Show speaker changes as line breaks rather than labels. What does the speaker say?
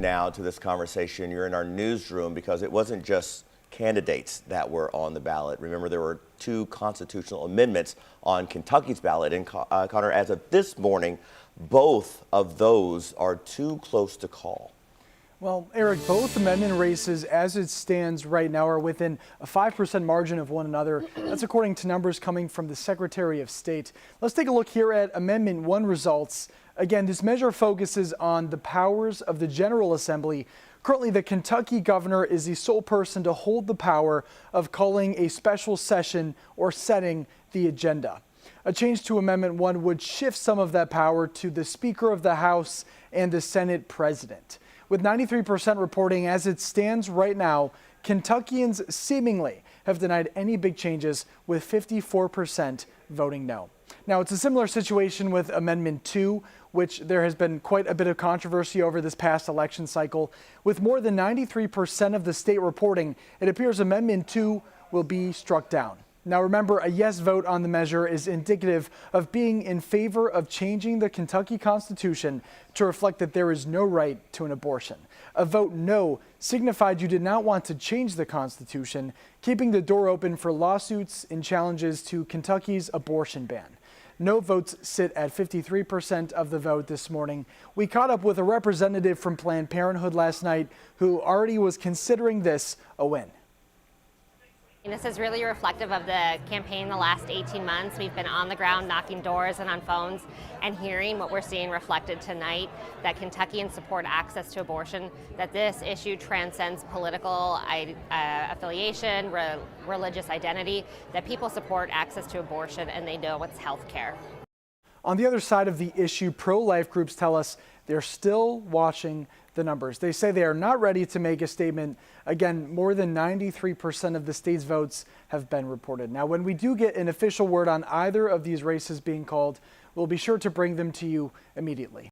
Now to this conversation, you're in our newsroom because it wasn't just candidates that were on the ballot. Remember, there were two constitutional amendments on Kentucky's ballot. And Connor, as of this morning, both of those are too close to call.
Well, Eric, both amendment races as it stands right now are within a 5% margin of one another. That's according to numbers coming from the Secretary of State. Let's take a look here at Amendment 1 results. Again, this measure focuses on the powers of the General Assembly. Currently, the Kentucky governor is the sole person to hold the power of calling a special session or setting the agenda. A change to Amendment 1 would shift some of that power to the Speaker of the House and the Senate President. With 93% reporting as it stands right now, Kentuckians seemingly have denied any big changes, with 54% voting no. Now, it's a similar situation with Amendment 2, which there has been quite a bit of controversy over this past election cycle. With more than 93% of the state reporting, it appears Amendment 2 will be struck down. Now remember, a yes vote on the measure is indicative of being in favor of changing the Kentucky Constitution to reflect that there is no right to an abortion. A vote no signified you did not want to change the Constitution, keeping the door open for lawsuits and challenges to Kentucky's abortion ban. No votes sit at 53% of the vote this morning. We caught up with a representative from Planned Parenthood last night who already was considering this a win.
This is really reflective of the campaign the last 18 months. We've been on the ground knocking doors and on phones and hearing what we're seeing reflected tonight, that Kentuckians support access to abortion, that this issue transcends political affiliation, religious identity, that people support access to abortion and they know it's health care.
On the other side of the issue, pro-life groups tell us they're still watching the numbers. They say they are not ready to make a statement. Again, more than 93% of the state's votes have been reported. Now, when we do get an official word on either of these races being called, we'll be sure to bring them to you immediately.